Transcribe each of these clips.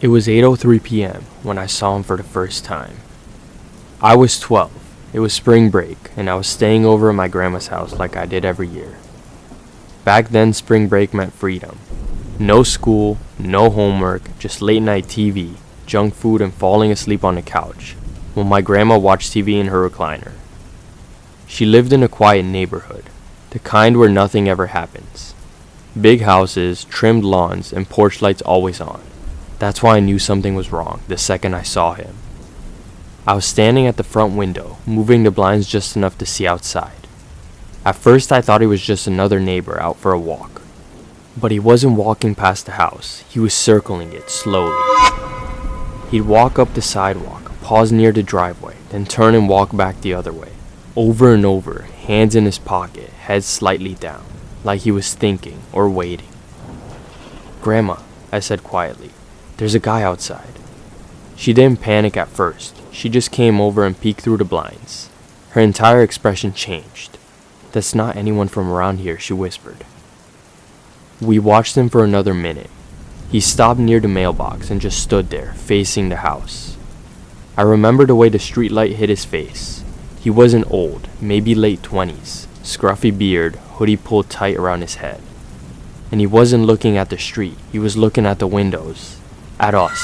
It was 8:03 p.m. when I saw him for the first time. I was 12. It was spring break, and I was staying over at my grandma's house like I did every year. Back then, spring break meant freedom. No school, no homework, just late night TV, junk food, and falling asleep on the couch, while my grandma watched TV in her recliner. She lived in a quiet neighborhood, the kind where nothing ever happens. Big houses, trimmed lawns, and porch lights always on. That's why I knew something was wrong the second I saw him. I was standing at the front window, moving the blinds just enough to see outside. At first I thought he was just another neighbor out for a walk. But he wasn't walking past the house, he was circling it slowly. He'd walk up the sidewalk, pause near the driveway, then turn and walk back the other way. Over and over, hands in his pocket, head slightly down, like he was thinking or waiting. "Grandma," I said quietly, "there's a guy outside." She didn't panic at first. She just came over and peeked through the blinds. Her entire expression changed. "That's not anyone from around here," she whispered. We watched him for another minute. He stopped near the mailbox and just stood there, facing the house. I remember the way the streetlight hit his face. He wasn't old, maybe late 20s, scruffy beard, hoodie pulled tight around his head. And he wasn't looking at the street, he was looking at the windows, at us.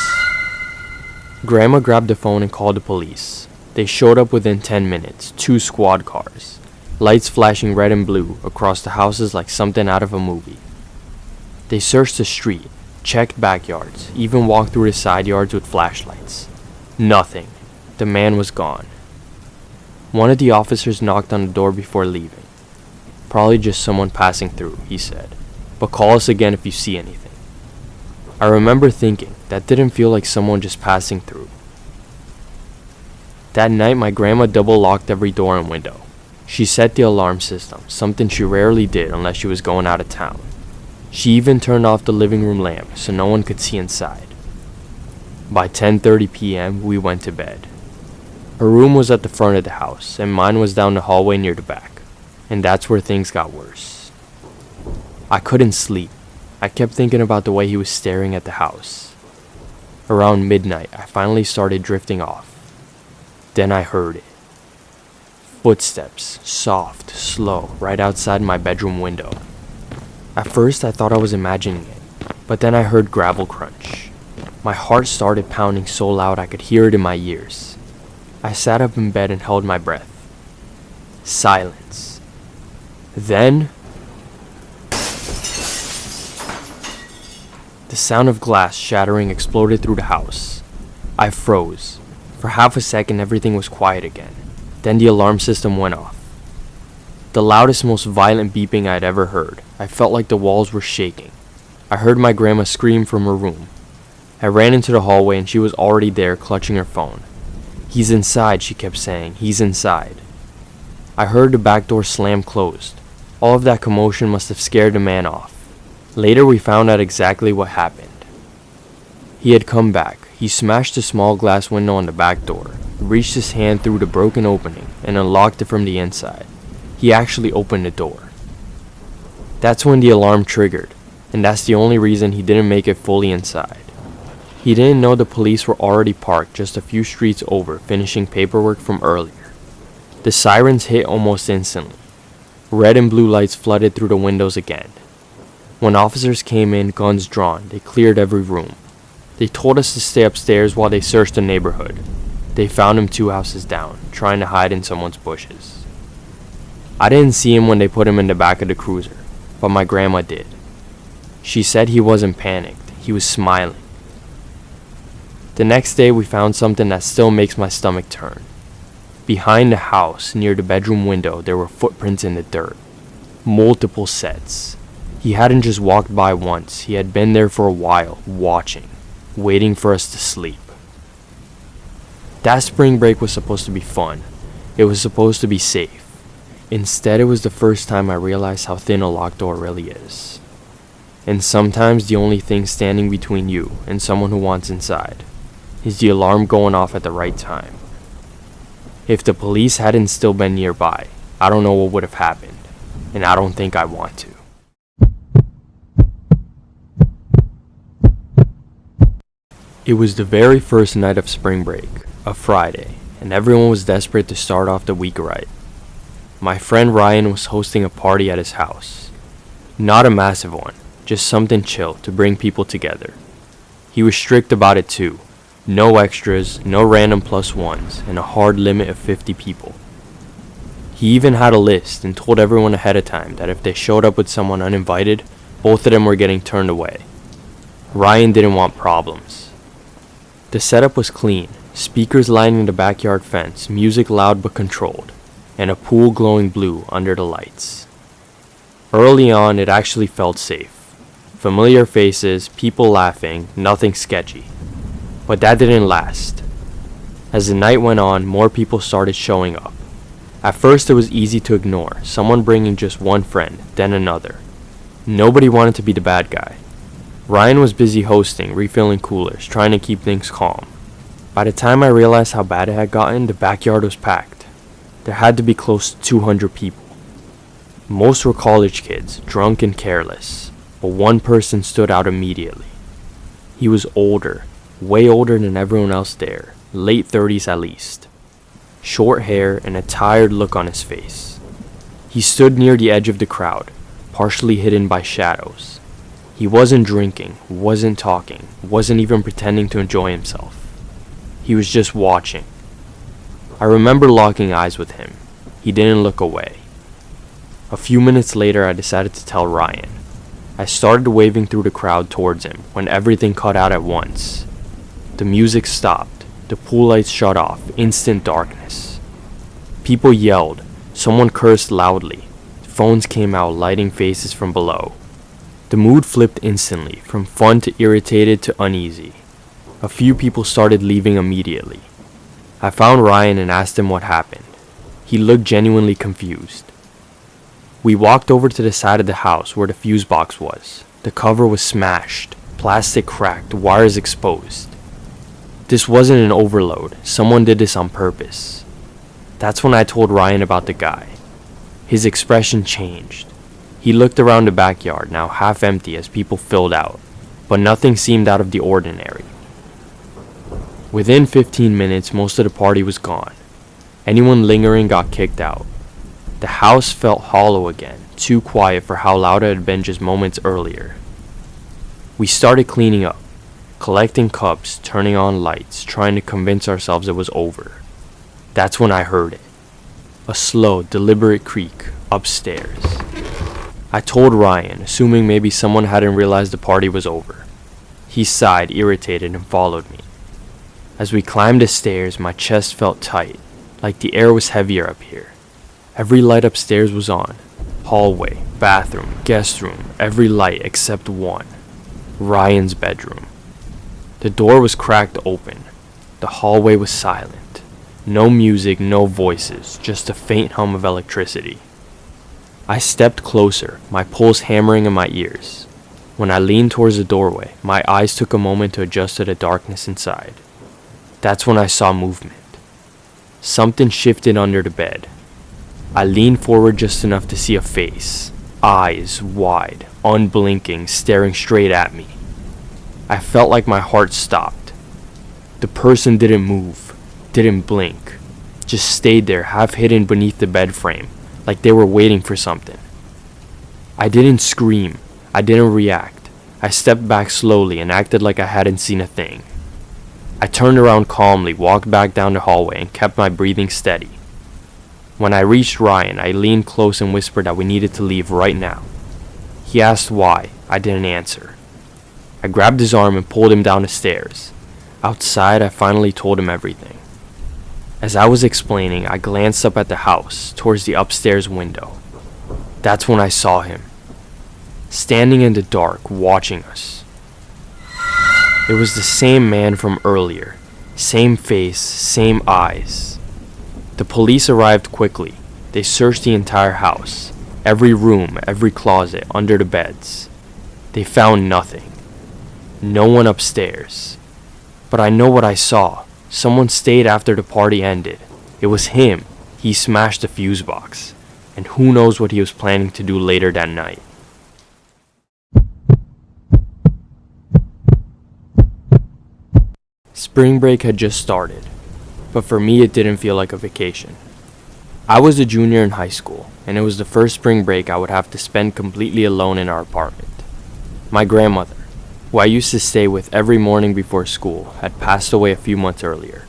Grandma grabbed the phone and called the police. They showed up within 10 minutes, 2 squad cars, lights flashing red and blue across the houses like something out of a movie. They searched the street, checked backyards, even walked through the side yards with flashlights. Nothing. The man was gone. One of the officers knocked on the door before leaving. "Probably just someone passing through," he said, "but call us again if you see anything." I remember thinking, that didn't feel like someone just passing through. That night, my grandma double-locked every door and window. She set the alarm system, something she rarely did unless she was going out of town. She even turned off the living room lamp so no one could see inside. By 10:30 p.m., we went to bed. Her room was at the front of the house, and mine was down the hallway near the back. And that's where things got worse. I couldn't sleep. I kept thinking about the way he was staring at the house. Around midnight, I finally started drifting off. Then I heard it. Footsteps, soft, slow, right outside my bedroom window. At first, I thought I was imagining it, but then I heard gravel crunch. My heart started pounding so loud I could hear it in my ears. I sat up in bed and held my breath. Silence. Then, the sound of glass shattering exploded through the house. I froze. For half a second, everything was quiet again. Then the alarm system went off. The loudest, most violent beeping I'd ever heard. I felt like the walls were shaking. I heard my grandma scream from her room. I ran into the hallway and she was already there, clutching her phone. "He's inside," she kept saying. "He's inside." I heard the back door slam closed. All of that commotion must have scared the man off. Later we found out exactly what happened. He had come back. He smashed a small glass window on the back door, reached his hand through the broken opening, and unlocked it from the inside. He actually opened the door. That's when the alarm triggered, and that's the only reason he didn't make it fully inside. He didn't know the police were already parked just a few streets over, finishing paperwork from earlier. The sirens hit almost instantly. Red and blue lights flooded through the windows again. When officers came in, guns drawn, they cleared every room. They told us to stay upstairs while they searched the neighborhood. They found him 2 houses down, trying to hide in someone's bushes. I didn't see him when they put him in the back of the cruiser, but my grandma did. She said he wasn't panicked, he was smiling. The next day we found something that still makes my stomach turn. Behind the house, near the bedroom window, there were footprints in the dirt. Multiple sets. He hadn't just walked by once, he had been there for a while, watching, waiting for us to sleep. That spring break was supposed to be fun. It was supposed to be safe. Instead, it was the first time I realized how thin a locked door really is. And sometimes the only thing standing between you and someone who wants inside is the alarm going off at the right time. If the police hadn't still been nearby, I don't know what would have happened, and I don't think I want to. It was the very first night of spring break, a Friday, and everyone was desperate to start off the week right. My friend Ryan was hosting a party at his house. Not a massive one, just something chill to bring people together. He was strict about it too. No extras, no random plus ones, and a hard limit of 50 people. He even had a list and told everyone ahead of time that if they showed up with someone uninvited, both of them were getting turned away. Ryan didn't want problems. The setup was clean, speakers lining the backyard fence, music loud but controlled, and a pool glowing blue under the lights. Early on, it actually felt safe. Familiar faces, people laughing, nothing sketchy. But that didn't last. As the night went on, more people started showing up. At first it was easy to ignore, someone bringing just one friend, then another. Nobody wanted to be the bad guy. Ryan was busy hosting, refilling coolers, trying to keep things calm. By the time I realized how bad it had gotten, the backyard was packed. There had to be close to 200 people. Most were college kids, drunk and careless, but one person stood out immediately. He was older, way older than everyone else there, late 30s at least. Short hair and a tired look on his face. He stood near the edge of the crowd, partially hidden by shadows. He wasn't drinking, wasn't talking, wasn't even pretending to enjoy himself. He was just watching. I remember locking eyes with him. He didn't look away. A few minutes later, I decided to tell Ryan. I started waving through the crowd towards him when everything cut out at once. The music stopped. The pool lights shut off. Instant darkness. People yelled. Someone cursed loudly. Phones came out, lighting faces from below. The mood flipped instantly, from fun to irritated to uneasy. A few people started leaving immediately. I found Ryan and asked him what happened. He looked genuinely confused. We walked over to the side of the house where the fuse box was. The cover was smashed, plastic cracked, wires exposed. This wasn't an overload. Someone did this on purpose. That's when I told Ryan about the guy. His expression changed. He looked around the backyard, now half empty as people filled out, but nothing seemed out of the ordinary. Within 15 minutes, most of the party was gone. Anyone lingering got kicked out. The house felt hollow again, too quiet for how loud it had been just moments earlier. We started cleaning up, collecting cups, turning on lights, trying to convince ourselves it was over. That's when I heard it. A slow, deliberate creak upstairs. I told Ryan, assuming maybe someone hadn't realized the party was over. He sighed, irritated, and followed me. As we climbed the stairs, my chest felt tight, like the air was heavier up here. Every light upstairs was on. Hallway, bathroom, guest room, every light except one. Ryan's bedroom. The door was cracked open. The hallway was silent. No music, no voices, just a faint hum of electricity. I stepped closer, my pulse hammering in my ears. When I leaned towards the doorway, my eyes took a moment to adjust to the darkness inside. That's when I saw movement. Something shifted under the bed. I leaned forward just enough to see a face, eyes wide, unblinking, staring straight at me. I felt like my heart stopped. The person didn't move, didn't blink, just stayed there half hidden beneath the bed frame, like they were waiting for something. I didn't scream, I didn't react. I stepped back slowly and acted like I hadn't seen a thing. I turned around calmly, walked back down the hallway, and kept my breathing steady. When I reached Ryan, I leaned close and whispered that we needed to leave right now. He asked why. I didn't answer. I grabbed his arm and pulled him down the stairs. Outside, I finally told him everything. As I was explaining, I glanced up at the house, towards the upstairs window. That's when I saw him, standing in the dark, watching us. It was the same man from earlier, same face, same eyes. The police arrived quickly. They searched the entire house, every room, every closet, under the beds. They found nothing. No one upstairs. But I know what I saw. Someone stayed after the party ended. It was him. He smashed the fuse box. And who knows what he was planning to do later that night. Spring break had just started, but for me it didn't feel like a vacation. I was a junior in high school, and it was the first spring break I would have to spend completely alone in our apartment. My grandmother, who I used to stay with every morning before school, had passed away a few months earlier.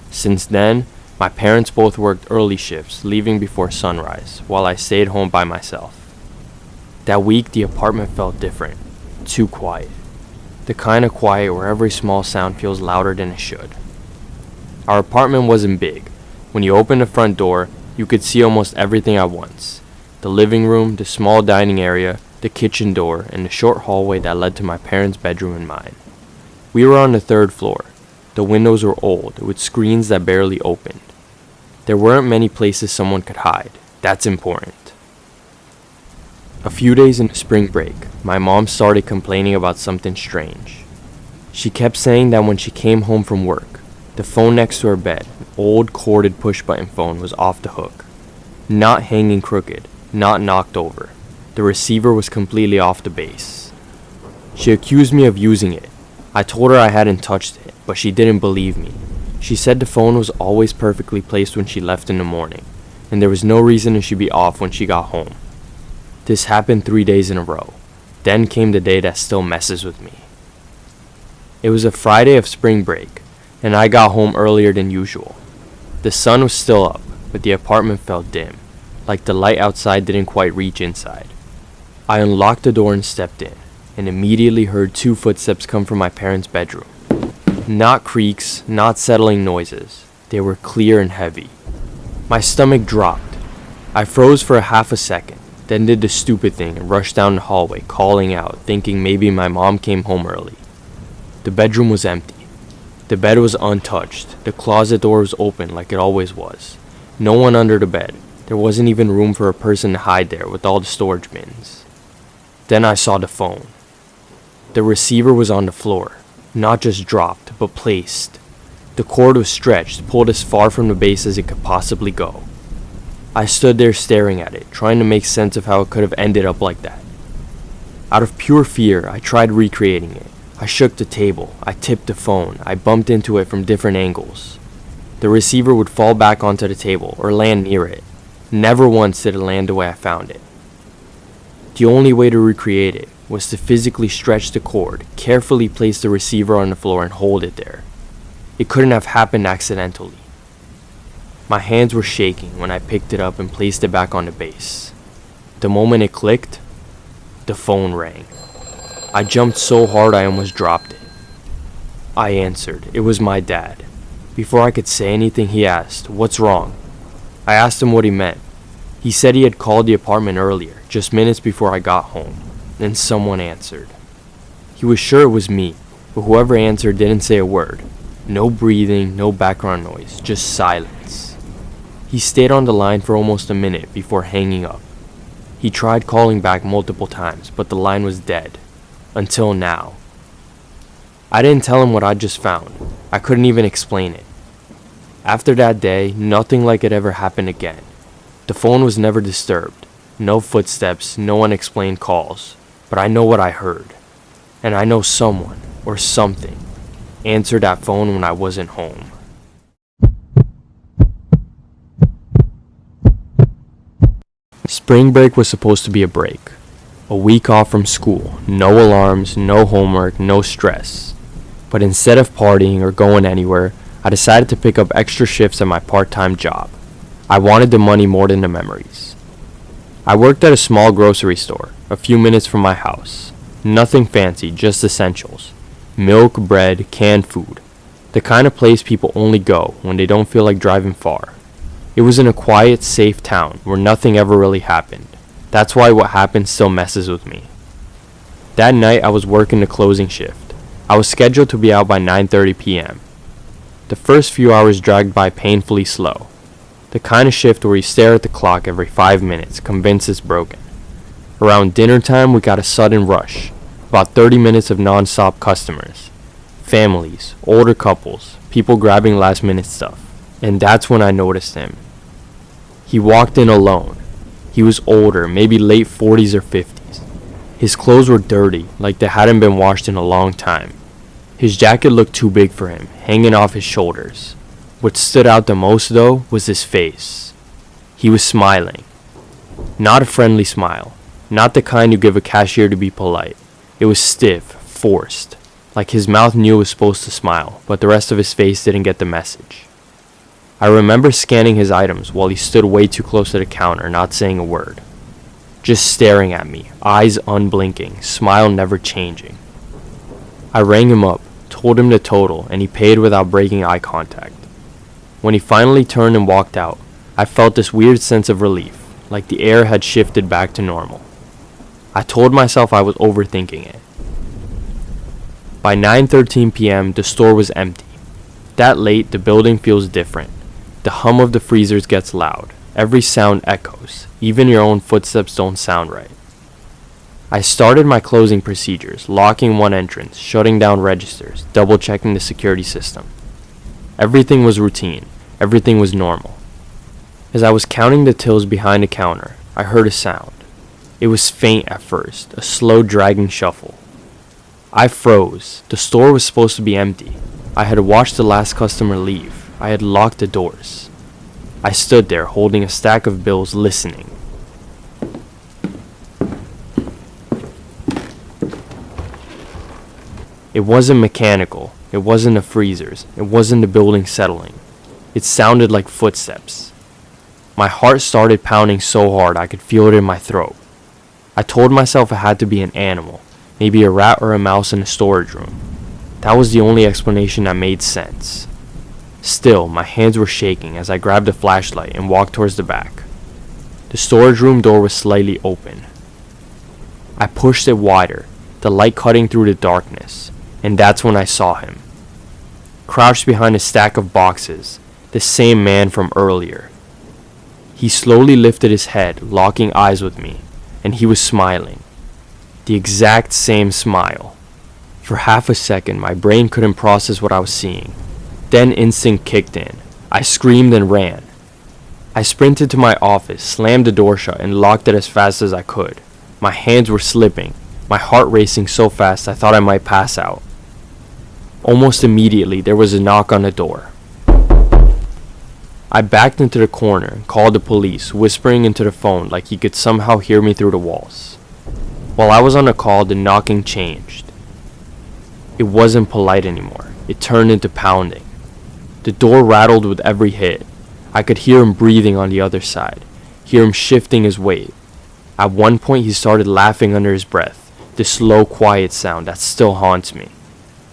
Since then, my parents both worked early shifts, leaving before sunrise, while I stayed home by myself. That week, the apartment felt different, too quiet. The kind of quiet where every small sound feels louder than it should. Our apartment wasn't big. When you opened the front door, you could see almost everything at once. The living room, the small dining area, the kitchen door, and the short hallway that led to my parents' bedroom and mine. We were on the third floor. The windows were old, with screens that barely opened. There weren't many places someone could hide. That's important. A few days into spring break, my mom started complaining about something strange. She kept saying that when she came home from work, the phone next to her bed, an old corded push-button phone, was off the hook. Not hanging crooked, not knocked over. The receiver was completely off the base. She accused me of using it. I told her I hadn't touched it, but she didn't believe me. She said the phone was always perfectly placed when she left in the morning, and there was no reason it should be off when she got home. This happened 3 days in a row. Then came the day that still messes with me. It was a Friday of spring break, and I got home earlier than usual. The sun was still up, but the apartment felt dim, like the light outside didn't quite reach inside. I unlocked the door and stepped in, and immediately heard 2 footsteps come from my parents' bedroom. Not creaks, not settling noises. They were clear and heavy. My stomach dropped. I froze for a half a second, then did the stupid thing and rushed down the hallway, calling out, thinking maybe my mom came home early. The bedroom was empty. The bed was untouched. The closet door was open like it always was. No one under the bed. There wasn't even room for a person to hide there with all the storage bins. Then I saw the phone. The receiver was on the floor. Not just dropped, but placed. The cord was stretched, pulled as far from the base as it could possibly go. I stood there staring at it, trying to make sense of how it could have ended up like that. Out of pure fear, I tried recreating it. I shook the table, I tipped the phone, I bumped into it from different angles. The receiver would fall back onto the table or land near it. Never once did it land the way I found it. The only way to recreate it was to physically stretch the cord, carefully place the receiver on the floor and hold it there. It couldn't have happened accidentally. My hands were shaking when I picked it up and placed it back on the base. The moment it clicked, the phone rang. I jumped so hard I almost dropped it. I answered. It was my dad. Before I could say anything, he asked, "What's wrong?" I asked him what he meant. He said he had called the apartment earlier, just minutes before I got home. Then someone answered. He was sure it was me, but whoever answered didn't say a word. No breathing, no background noise, just silence. He stayed on the line for almost a minute before hanging up. He tried calling back multiple times, but the line was dead. Until now. I didn't tell him what I just found. I couldn't even explain it. After that day, nothing like it ever happened again. The phone was never disturbed. No footsteps, no unexplained calls. But I know what I heard. And I know someone, or something, answered that phone when I wasn't home. Spring break was supposed to be a break. A week off from school. No alarms, no homework, no stress. But instead of partying or going anywhere, I decided to pick up extra shifts at my part-time job. I wanted the money more than the memories. I worked at a small grocery store, a few minutes from my house. Nothing fancy, just essentials. Milk, bread, canned food. The kind of place people only go when they don't feel like driving far. It was in a quiet, safe town where nothing ever really happened. That's why what happened still messes with me. That night I was working the closing shift. I was scheduled to be out by 9:30 p.m. The first few hours dragged by painfully slow. The kind of shift where you stare at the clock every 5 minutes, convinced it's broken. Around dinner time, we got a sudden rush. About 30 minutes of non-stop customers. Families, older couples, people grabbing last-minute stuff. And that's when I noticed him. He walked in alone. He was older, maybe late 40s or 50s. His clothes were dirty, like they hadn't been washed in a long time. His jacket looked too big for him, hanging off his shoulders. What stood out the most, though, was his face. He was smiling. Not a friendly smile. Not the kind you give a cashier to be polite. It was stiff, forced. Like his mouth knew it was supposed to smile, but the rest of his face didn't get the message. I remember scanning his items while he stood way too close to the counter, not saying a word. Just staring at me, eyes unblinking, smile never changing. I rang him up, told him the total, and he paid without breaking eye contact. When he finally turned and walked out, I felt this weird sense of relief, like the air had shifted back to normal. I told myself I was overthinking it. By 9:13 p.m., the store was empty. That late, the building feels different. The hum of the freezers gets loud. Every sound echoes. Even your own footsteps don't sound right. I started my closing procedures, locking one entrance, shutting down registers, double-checking the security system. Everything was routine. Everything was normal. As I was counting the tills behind the counter, I heard a sound. It was faint at first, a slow dragging shuffle. I froze. The store was supposed to be empty. I had watched the last customer leave. I had locked the doors. I stood there holding a stack of bills, listening. It wasn't mechanical. It wasn't the freezers. It wasn't the building settling. It sounded like footsteps. My heart started pounding so hard I could feel it in my throat. I told myself it had to be an animal, maybe a rat or a mouse in the storage room. That was the only explanation that made sense. Still, my hands were shaking as I grabbed a flashlight and walked towards the back. The storage room door was slightly open. I pushed it wider, the light cutting through the darkness, and that's when I saw him. Crouched behind a stack of boxes, the same man from earlier. He slowly lifted his head, locking eyes with me, and he was smiling. The exact same smile. For half a second, my brain couldn't process what I was seeing. Then instinct kicked in. I screamed and ran. I sprinted to my office, slammed the door shut, and locked it as fast as I could. My hands were slipping, my heart racing so fast I thought I might pass out. Almost immediately, there was a knock on the door. I backed into the corner and called the police, whispering into the phone like he could somehow hear me through the walls. While I was on the call, the knocking changed. It wasn't polite anymore. It turned into pounding. The door rattled with every hit. I could hear him breathing on the other side, hear him shifting his weight. At one point he started laughing under his breath, this slow, quiet sound that still haunts me.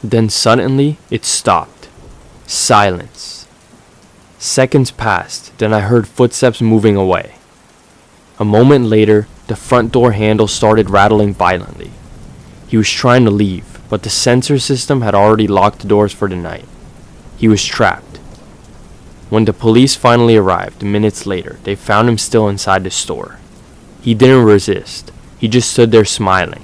Then suddenly, it stopped. Silence. Seconds passed, then I heard footsteps moving away. A moment later, the front door handle started rattling violently. He was trying to leave, but the sensor system had already locked the doors for the night. He was trapped. When the police finally arrived, minutes later, they found him still inside the store. He didn't resist. He just stood there smiling.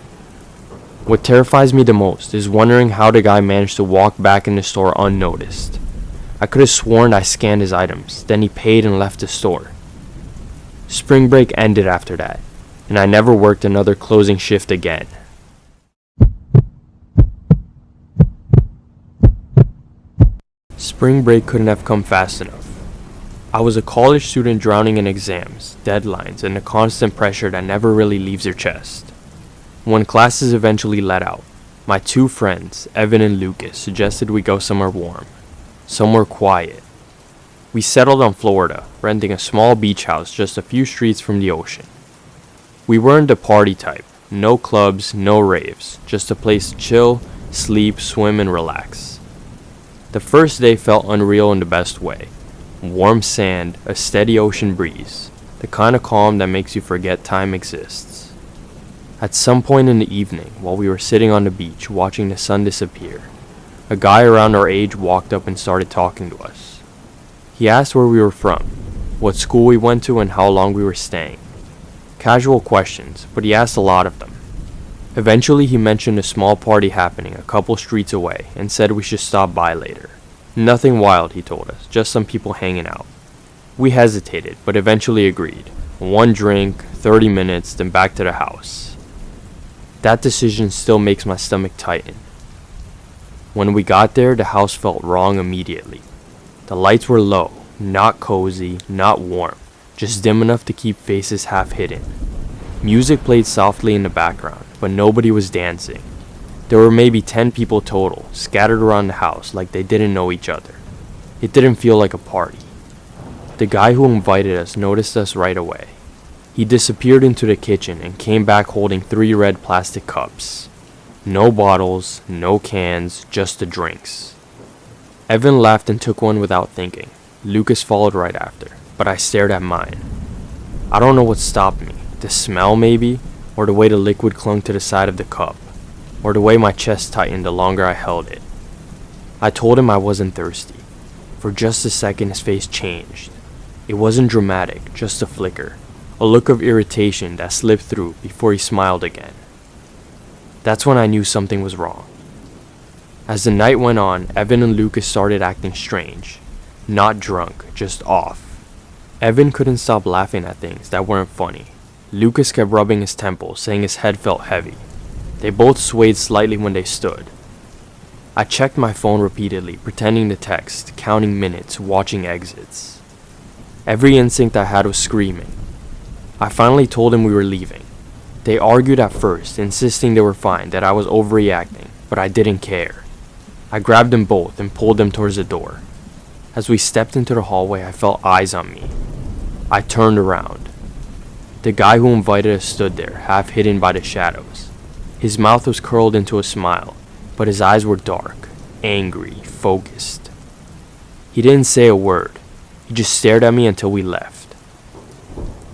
What terrifies me the most is wondering how the guy managed to walk back in the store unnoticed. I could have sworn I scanned his items, then he paid and left the store. Spring break ended after that, and I never worked another closing shift again. Spring break couldn't have come fast enough. I was a college student drowning in exams, deadlines, and the constant pressure that never really leaves your chest. When classes eventually let out, my two friends, Evan and Lucas, suggested we go somewhere warm, somewhere quiet. We settled on Florida, renting a small beach house just a few streets from the ocean. We weren't the party type, no clubs, no raves, just a place to chill, sleep, swim, and relax. The first day felt unreal in the best way. Warm sand, a steady ocean breeze, the kind of calm that makes you forget time exists. At some point in the evening, while we were sitting on the beach watching the sun disappear, a guy around our age walked up and started talking to us. He asked where we were from, what school we went to, and how long we were staying. Casual questions, but he asked a lot of them. Eventually he mentioned a small party happening a couple streets away and said we should stop by later. Nothing wild, he told us, just some people hanging out. We hesitated, but eventually agreed. 1 drink, 30 minutes, then back to the house. That decision still makes my stomach tighten. When we got there, the house felt wrong immediately. The lights were low, not cozy, not warm, just dim enough to keep faces half hidden. Music played softly in the background, but nobody was dancing. There were maybe 10 people total, scattered around the house like they didn't know each other. It didn't feel like a party. The guy who invited us noticed us right away. He disappeared into the kitchen and came back holding 3 red plastic cups. No bottles, no cans, just the drinks. Evan laughed and took one without thinking. Lucas followed right after, but I stared at mine. I don't know what stopped me. The smell maybe, or the way the liquid clung to the side of the cup, or the way my chest tightened the longer I held it. I told him I wasn't thirsty. For just a second his face changed. It wasn't dramatic, just a flicker, a look of irritation that slipped through before he smiled again. That's when I knew something was wrong. As the night went on, Evan and Lucas started acting strange. Not drunk, just off. Evan couldn't stop laughing at things that weren't funny. Lucas kept rubbing his temple, saying his head felt heavy. They both swayed slightly when they stood. I checked my phone repeatedly, pretending to text, counting minutes, watching exits. Every instinct I had was screaming. I finally told him we were leaving. They argued at first, insisting they were fine, that I was overreacting, but I didn't care. I grabbed them both and pulled them towards the door. As we stepped into the hallway, I felt eyes on me. I turned around. The guy who invited us stood there, half hidden by the shadows. His mouth was curled into a smile, but his eyes were dark, angry, focused. He didn't say a word. He just stared at me until we left.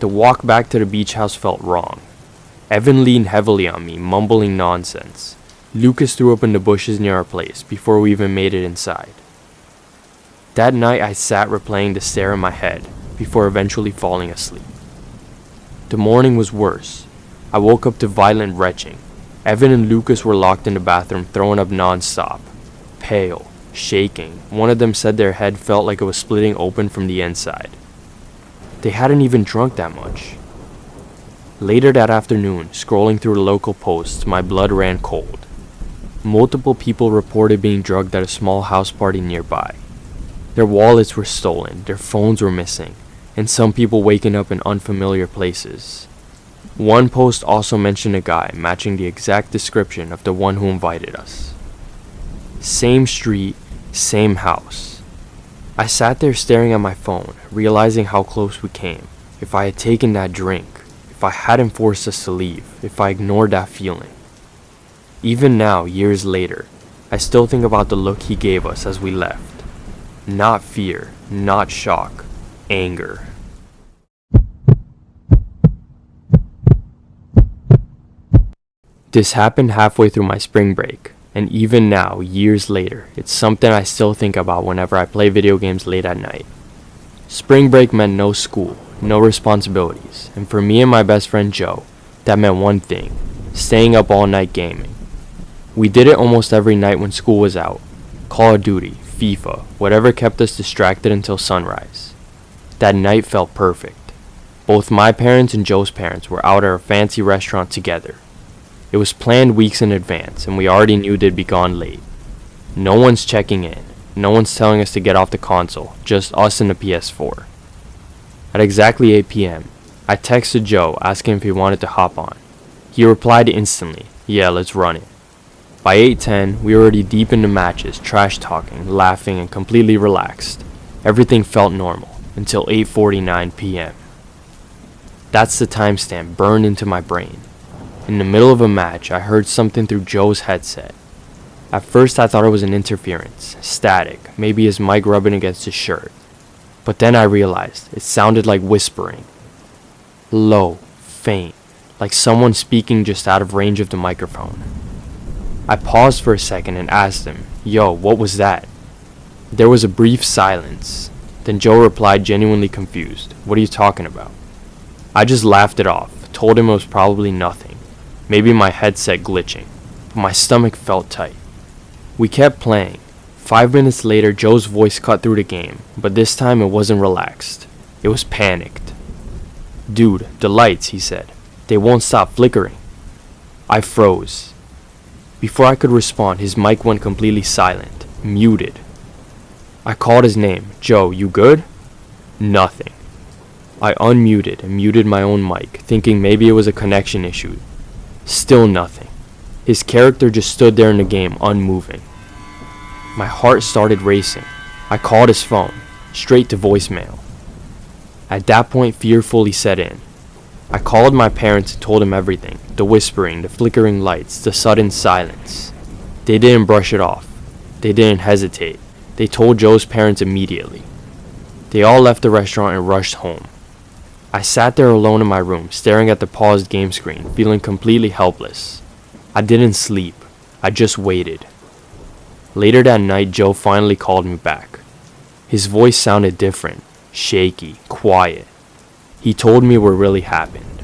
The walk back to the beach house felt wrong. Evan leaned heavily on me, mumbling nonsense. Lucas threw up in the bushes near our place before we even made it inside. That night I sat replaying the stare in my head before eventually falling asleep. The morning was worse. I woke up to violent retching. Evan and Lucas were locked in the bathroom, throwing up non-stop. Pale, shaking. One of them said their head felt like it was splitting open from the inside. They hadn't even drunk that much. Later that afternoon, scrolling through the local posts, my blood ran cold. Multiple people reported being drugged at a small house party nearby. Their wallets were stolen, their phones were missing, and some people waking up in unfamiliar places. One post also mentioned a guy matching the exact description of the one who invited us. Same street, same house. I sat there staring at my phone, realizing how close we came. If I had taken that drink, if I hadn't forced us to leave, if I ignored that feeling. Even now, years later, I still think about the look he gave us as we left. Not fear, not shock, anger. This happened halfway through my spring break, and even now, years later, it's something I still think about whenever I play video games late at night. Spring break meant no school, no responsibilities, and for me and my best friend Joe, that meant one thing: staying up all night gaming. We did it almost every night when school was out. Call of Duty, FIFA, whatever kept us distracted until sunrise. That night felt perfect. Both my parents and Joe's parents were out at a fancy restaurant together. It was planned weeks in advance, and we already knew they'd be gone late. No one's checking in. No one's telling us to get off the console, just us and the PS4. At exactly 8 p.m., I texted Joe asking if he wanted to hop on. He replied instantly, "Yeah, let's run it." By 8:10, we were already deep into matches, trash talking, laughing, and completely relaxed. Everything felt normal, until 8:49 p.m. That's the timestamp burned into my brain. In the middle of a match, I heard something through Joe's headset. At first I thought it was an interference, static, maybe his mic rubbing against his shirt. But then I realized it sounded like whispering. Low, faint, like someone speaking just out of range of the microphone. I paused for a second and asked him, "Yo, what was that?" There was a brief silence. Then Joe replied, genuinely confused, "What are you talking about?" I just laughed it off, told him it was probably nothing. Maybe my headset glitching, but my stomach felt tight. We kept playing. 5 minutes later, Joe's voice cut through the game, but this time it wasn't relaxed. It was panicked. "Dude, the lights," he said. "They won't stop flickering." I froze. Before I could respond, his mic went completely silent, muted. I called his name. Joe, you good? Nothing. I unmuted and muted my own mic, thinking maybe it was a connection issue. Still nothing. His character just stood there in the game, unmoving. My heart started racing. I called his phone, straight to voicemail. At that point, fear fully set in. I called my parents and told them everything. The whispering, the flickering lights, the sudden silence. They didn't brush it off. They didn't hesitate. They told Joe's parents immediately. They all left the restaurant and rushed home. I sat there alone in my room, staring at the paused game screen, feeling completely helpless. I didn't sleep. I just waited. Later that night, Joe finally called me back. His voice sounded different, shaky, quiet. He told me what really happened.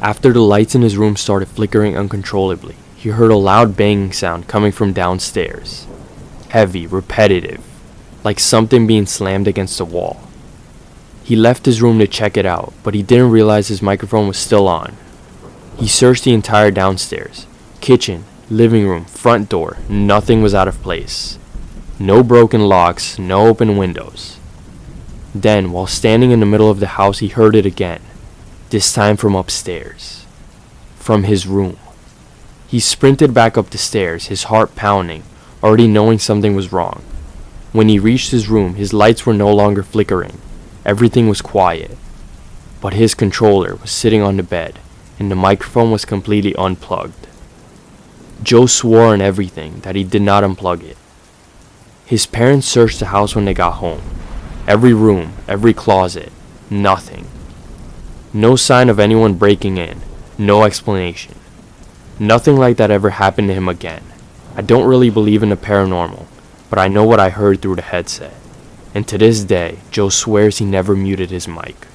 After the lights in his room started flickering uncontrollably, he heard a loud banging sound coming from downstairs. Heavy, repetitive, like something being slammed against a wall. He left his room to check it out, but he didn't realize his microphone was still on. He searched the entire downstairs, kitchen, living room, front door. Nothing was out of place. No broken locks, no open windows. Then, while standing in the middle of the house, he heard it again, this time from upstairs, from his room. He sprinted back up the stairs, his heart pounding, already knowing something was wrong. When he reached his room, his lights were no longer flickering. Everything was quiet. But his controller was sitting on the bed, and the microphone was completely unplugged. Joe swore on everything that he did not unplug it. His parents searched the house when they got home. Every room, every closet, nothing. No sign of anyone breaking in, no explanation. Nothing like that ever happened to him again. I don't really believe in the paranormal, but I know what I heard through the headset. And to this day, Joe swears he never muted his mic.